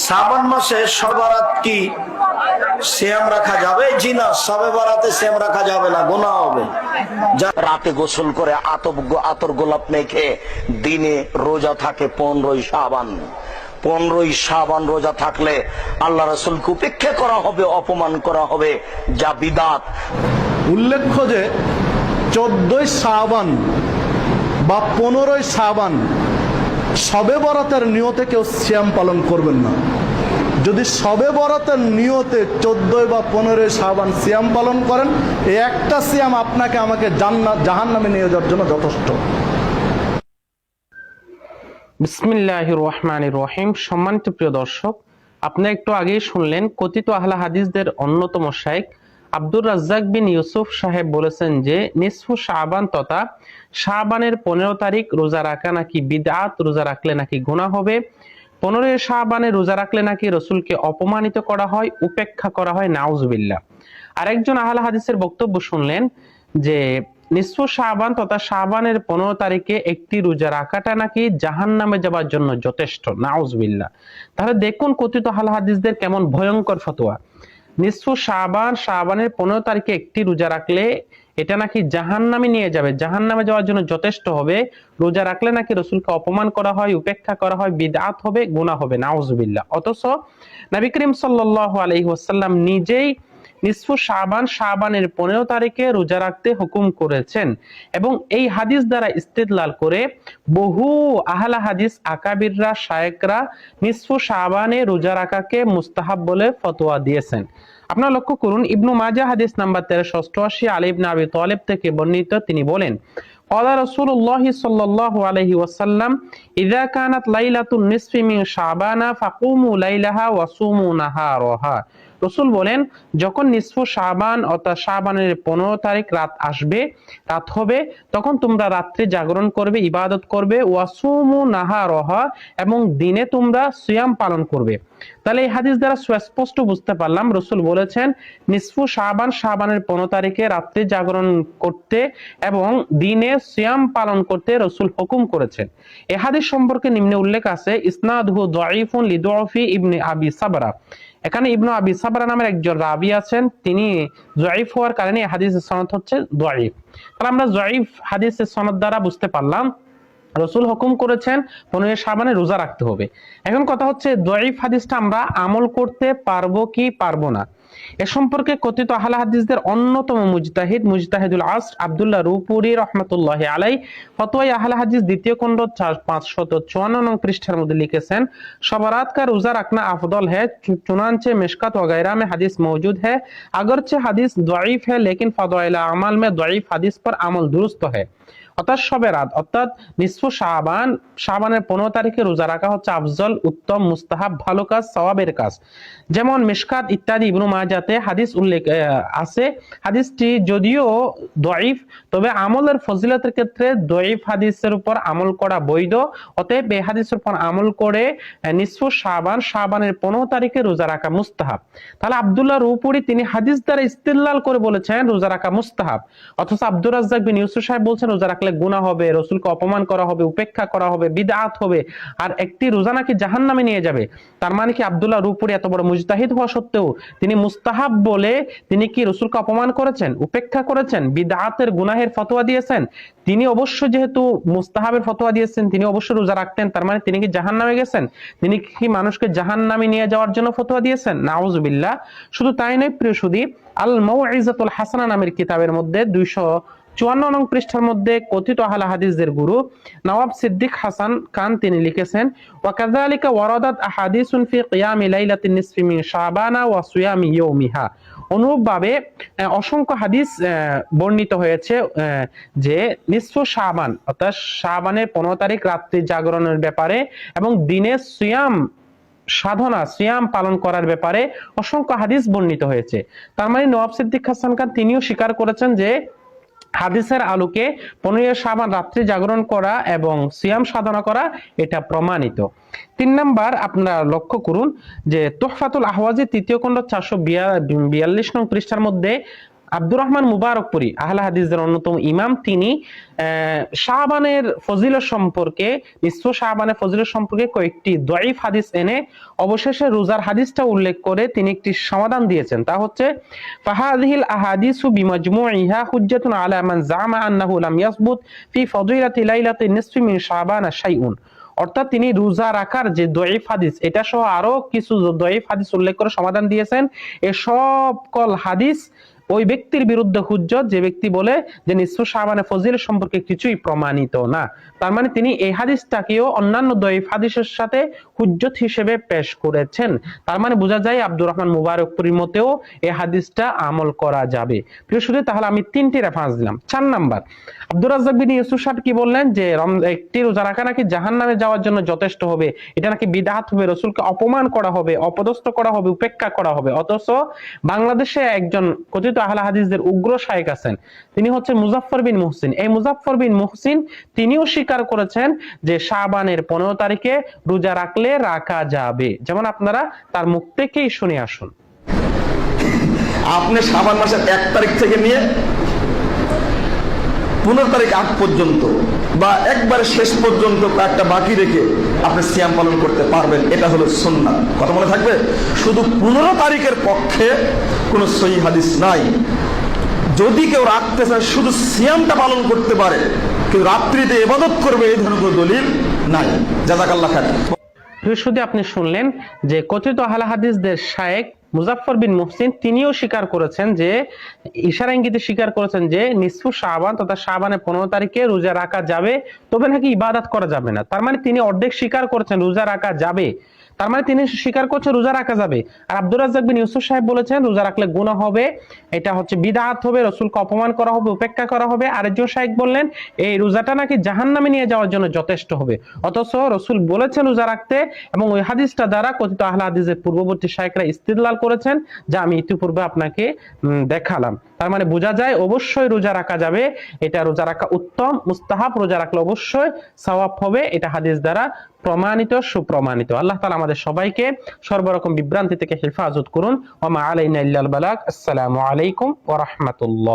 শ্রাবণ মাসে শবে বরাত কি সিয়াম রাখা যাবে? জি না, শবে বরাতে সিয়াম রাখা যাবে না, গুনাহ হবে। রাতে গোসল করে আতর গোলাপ মেখে দিনে রোজা থাকে 15ই শাবান। 15ই শাবান রোজা থাকলে আল্লাহ রাসূলকে উপেক্ষা করা হবে, অপমান করা হবে, যা বিদআত। উল্লেখ্য যে 14ই শাবান বা 15ই শাবান শবে বরাতের নিয়তে কেউ সিয়াম পালন করবেন না। যদি শবে বরাতের নিয়তে 14 বা 15 শাবান সিয়াম পালন করেন, এই একটা সিয়াম আপনাকে আমাকে জাহান্নামে নিয়ে যাওয়ার জন্য যথেষ্ট। বিসমিল্লাহির রহমানির রহিম। সম্মানিত প্রিয় দর্শক, আপনারা একটু আগেই শুনলেন কথিত আহলে হাদিসদের অন্যতম শাইখ আব্দুর রাজ্জাক বিন ইউসুফ সাহেব বলেছেন যে নিসফু শাবান তথা শাবানের 15 তারিখ রোজা রাখা নাকি বিদআত, রোজা রাখলে নাকি গুনাহ হবে। 15 শাবানে রোজা রাখলে নাকি রসুলকে অপমানিত করা হয়, উপেক্ষা করা হয়, নাউজুবিল্লাহ। আরেকজন আহলে হাদিসের বক্তব্য শুনলেন যে নিসফু শাবান তথা শাবানের 15 তারিখে একটি রোজা রাখাটা নাকি জাহান্নামে যাবার জন্য যথেষ্ট, নাউজুবিল্লাহ। তাহলে দেখুন কথিত আহলে হাদিসদের কেমন ভয়ঙ্কর ফতোয়া। নিসফু শাবান, শাবানের 15 তারিখে একটি রোজা রাখলে এটা নাকি জাহান্নামে নিয়ে যাবে, জাহান্নামে যাওয়ার জন্য যথেষ্ট হবে। রোজা রাখলে নাকি রসুলকে অপমান করা হয়, উপেক্ষা করা হয়, বিদআত হবে, গুনাহ হবে, নাউজুবিল্লাহ। অথচ নবী করিম সাল্লাল্লাহু আলাইহি ওয়াসাল্লাম নিজেই নিসফু শাবান, শাবানের 15 তারিখে রোজা রাখতে হুকুম করেছেন এবং এই হাদিস দ্বারা ইস্তেদলাল করে বহু আহলে হাদিস আকাবিররা, শায়েখরা নিসফু শাবানে রোজা রাখাকে মুস্তাহাব বলে ফতোয়া দিয়েছেন। আপনারা লক্ষ্য করুন, ইবনু মাজাহ হাদিস নাম্বার 1388 আলী ইবনে আবি তালিব থেকে বর্ণিত, তিনি বলেন قال رسول الله صلى الله عليه وسلم إذا كانت ليلة النصف من شعبان فقوموا ليلها وصوموا نهارها। রসুল বলেন যখন নিসফু শাবান অর্থাৎ শাবানের 15 তারিখ রাত আসবে, রাত হবে, তখন তোমরা রাত্রে জাগরণ করবে, ইবাদত করবে, ওয়াসুমু নাহারহা, এবং দিনে তোমরা সিয়াম পালন করবে। তাহলে এই হাদিস দ্বারা সুস্পষ্ট বুঝতে পারলাম রসুল বলেছেন নিসফু শাবান, শাবানের 15 তারিখে রাত্রে জাগরণ করতে এবং দিনে সিয়াম পালন করতে রসুল হুকুম করেছেন। এই হাদিস সম্পর্কে নিম্নে উল্লেখ আছে ইসনাদহু দাঈফুন লিদুফি ইবনে আবি সাবরা। এখানে ইবনু আবি সাবরা নামের একজন রাবী আছেন, তিনি যায়ীফ হওয়ার কারণে এই হাদিসের সনদ হচ্ছে যায়ীফ। তাহলে আমরা যায়ীফ হাদিসের সনদ দ্বারা বুঝতে পারলাম রসুল হুকুম করেছেন 15 শাবানে রোজা রাখতে হবে। এখন কথা হচ্ছে যায়ীফ হাদিসটা আমরা আমল করতে পারবো কি পারবো না, এ সম্পর্কে কথিত আহলে হাদিসদের অন্যতম মুজতাহিদুল আসর আব্দুল্লাহ রূপুরী রাহমাতুল্লাহি আলাইহি ফতোয়া আহলে হাদিস দ্বিতীয় খণ্ড 554 নং পৃষ্ঠার মধ্যে লিখেছেন शब-ए-बारात का रोजा रखना अफदल है, चुनांचे मिशकात वगैरह में हदीस मौजूद है, अगरचे हदीस दईफ है लेकिन फदाइल अमाल में दईफ हदीस पर अमल दुरुस्त है। অর্থাৎ শবে রাত অর্থাৎ নিসফু শাবান, শাবানের 15 তারিখে রোজা রাখা হচ্ছে আফজল, উত্তম, মুস্তাহাব, ভালো কাজ, সওয়াবের কাজ। যেমন মিশকাত ইত্যাদি ইবনু মাজাতে হাদিস উল্লেখ আছে। হাদিসটি যদিও দঈফ, তবে আমলের ফজিলতের ক্ষেত্রে দঈফ হাদিসের উপর আমল করা বৈধ। অতএব এই হাদিসের উপর আমল করে নিসফু শাবান, শাবানের 15 তারিখে রোজা রাখা মুস্তাহাব। তাহলে আব্দুল্লাহ রূপুরী তিনি হাদিস দ্বারা ইস্তেদলাল করে বলেছেন রোজা রাখা মুস্তাহাব, অথচ আব্দুর রাজ্জাক বিন ইউসুফ সাহেব বলছেন রোজা রাখলে গুনাহ হবে, রসুলকে অপমান করা হবে, উপেক্ষা করা হবে, বিদআত হবে, আর একটি রোজা নাকি জাহান্নামে নিয়ে যাবে। তার মানে কি আব্দুল্লাহ রূপুরী এত বড় মুজতাহিদ হওয়া সত্ত্বেও তিনি মুস্তাহাব বলে তিনি কি রসুলকে অপমান করেছেন, উপেক্ষা করেছেন, বিদআতের গুনাহের ফতোয়া দিয়েছেন? তিনি অবশ্য যেহেতু মুস্তাহাবের ফতোয়া দিয়েছেন, তিনি অবশ্য রোজা রাখতেন, তার মানে তিনি কি জাহান্নামে গেছেন? তিনি কি মানুষকে জাহান্নামে নিয়ে যাওয়ার জন্য ফতোয়া দিয়েছেন? নাউজুবিল্লাহ। শুধু তাই নয় প্রিয় সুধী, আল মাউইজাতুল হাসানা নামের কিতাবের মধ্যে 254 নং পৃষ্ঠার মধ্যে কথিত আহলে হাদিসদের গুরু নওয়াব সিদ্দিক হাসান খান তিনি লিখেছেন ওয়াকাযালিকা ওয়ারাদাত আহাদিসুন ফি কিয়ামি লাইলাতিন নিসফি মিন শাবানা ওয়া সিয়ামি ইয়াউমিহা। অনুরূপভাবে অসংখ্য হাদিস বর্ণিত হয়েছে যে নিসফু শাবান অর্থাৎ শাবানের 15 তারিখ রাত্রি জাগরণের ব্যাপারে এবং দিনে সিয়াম সাধনা, সিয়াম পালন করার ব্যাপারে অসংখ্য হাদিস বর্ণিত হয়েছে। তার মানে নওয়াব সিদ্দিক হাসান খান তিনিও স্বীকার করেছেন যে হাদিসের আলোকে 15 শাবান রাত্রি জাগরণ করা এবং সিয়াম সাধনা করা এটা প্রমাণিত। 3 নাম্বার আপনারা লক্ষ্য করুন যে তুহফাতুল আহওয়াজি তৃতীয় খণ্ড 442 নং পৃষ্ঠার মধ্যে আব্দুর রহমান মুবারকপুরী আহলে হাদিসদের অন্যতম ইমাম, তিনি শাবানের ফজিলত সম্পর্কে, নিসফ শাবানের ফজিলত সম্পর্কে কয়েকটি দঈফ হাদিস এনে অবশেষে রোজার হাদিসটা উল্লেখ করে তিনি একটি সমাধান দিয়েছেন। তা হচ্ছে ফাহাদিহিল আহাদিসু বিমাজমুইহা হুজ্জাতুন আলা মান জামা আন্নাহু লাম ইয়াসবুত ফি ফদিলাতি লাইলাতিন নিসফি মিন শাবান শাইউন। অর্থাৎ তিনি রোজা রাখার যে দঈফ হাদিস, এটা সহ আরো কিছু দঈফ হাদিস উল্লেখ করে সমাধান দিয়েছেন। এই সকল হাদিস ওই ব্যক্তির বিরুদ্ধে হুজ্জত যে ব্যক্তি বলে যে নিসফ শাবানের ফজিলত সম্পর্কে কিছুই প্রমাণিত না। তার মানে তিনি এই হাদিসটাকেও অন্যান্য দঈফ হাদিসের সাথে হুজ্জত হিসেবে পেশ করেছেন। তার মানে বোঝা যায় আব্দুর রহমান মুবারকপুরীর মতেও এই হাদিসটা আমল করা যাবে। প্রিয় শুধু তাহলে আমি 3টি রেফারেন্স দিলাম। 4 নাম্বার, আব্দুর রাজ্জাক বিন ইউসুফ সাহেব কি বললেন যে একটি রোজা রাখা নাকি জাহান্নামে যাওয়ার জন্য যথেষ্ট হবে, এটা নাকি বিদআত হবে, রাসূলকে অপমান করা হবে, অপদস্থ করা হবে, উপেক্ষা করা হবে। অথচ বাংলাদেশে একজন কথিত আহলে হাদিসদের উগ্র শায়েখ আছেন, তিনি হচ্ছে মুজাফফর বিন মুহসিন। এই মুজাফফর বিন মুহসিন তিনিও স্বীকার করেছেন যে শাবানের 15 তারিখে রোজা রাখলে রাখা যাবে। যেমন আপনারা তার মুখ থেকেই শুনে আসুন। আপনি শাবান মাসের 1 তারিখ থেকে নিয়ে 15 তারিখ আগ পর্যন্ত বা একবারে শেষ পর্যন্ত একটা বাকি রেখে আপনি সিয়াম পালন করতে পারবেন, এটা হলো সুন্নাত। কথা মনে থাকবে? শুধু 15 তারিখের পক্ষে কোনো সহিহ হাদিস নাই। যদি কেউ রাখতে চায় শুধু সিয়ামটা পালন করতে পারে, কেউ রাত্রিতে ইবাদত করবে এই ধরনের কোনো দলিল নাই। জাযাকাল্লাহ খাইর। শুধু আপনি শুনলেন যে কথিত আহলে হাদিসদের শায়েখ মুজাফফর বিন মুহসিন তিনিও স্বীকার করেছেন, যে ইশারা ইঙ্গিতে স্বীকার করেছেন যে নিসফু শাবান তথা শাবানের 15 তারিখে রোজা রাখা যাবে, তবে নাকি ইবাদত করা যাবে না। তার মানে তিনি অর্ধেক স্বীকার করেছেন রোজা রাখা যাবে, তার মানে তিনি স্বীকার করছেন রোজা রাখা যাবে। আর আব্দুর রাজ্জাক বিন ইউসুফ সাহেব বলেছেন রোজা রাখলে গুনাহ হবে, এটা হচ্ছে বিদআত হবে, রাসূলকে অপমান করা হবে, উপেক্ষা করা হবে। আরেকজন শায়েখ বললেন এই রোজাটা নাকি জাহান্নামে নিয়ে যাওয়ার জন্য যথেষ্ট হবে। অথচ রাসূল বলেছেন রোজা রাখতে, এবং ওই হাদিসটা দ্বারা কথিত আহলে হাদিসের পূর্ববর্তী শায়েখরা ইস্তিদলাল করেছেন, যা আমি ইতিপূর্বে আপনাকে দেখালাম। তার মানে বোঝা যায় অবশ্যই রোজা রাখা যাবে, এটা রোজা রাখা উত্তম, মুস্তাহাব, রোজা রাখলে অবশ্যই সওয়াব হবে, এটা হাদিস দ্বারা প্রমাণিত, সুপ্রমাণিত। আল্লাহ তাআলা আমাদের সবাইকে সর্বরকম বিভ্রান্তি থেকে হেফাজত করুন। ওয়া মা আলাইনা ইল্লাল বালাগ। আসসালামু আলাইকুম ওয়া রাহমাতুল্লাহ।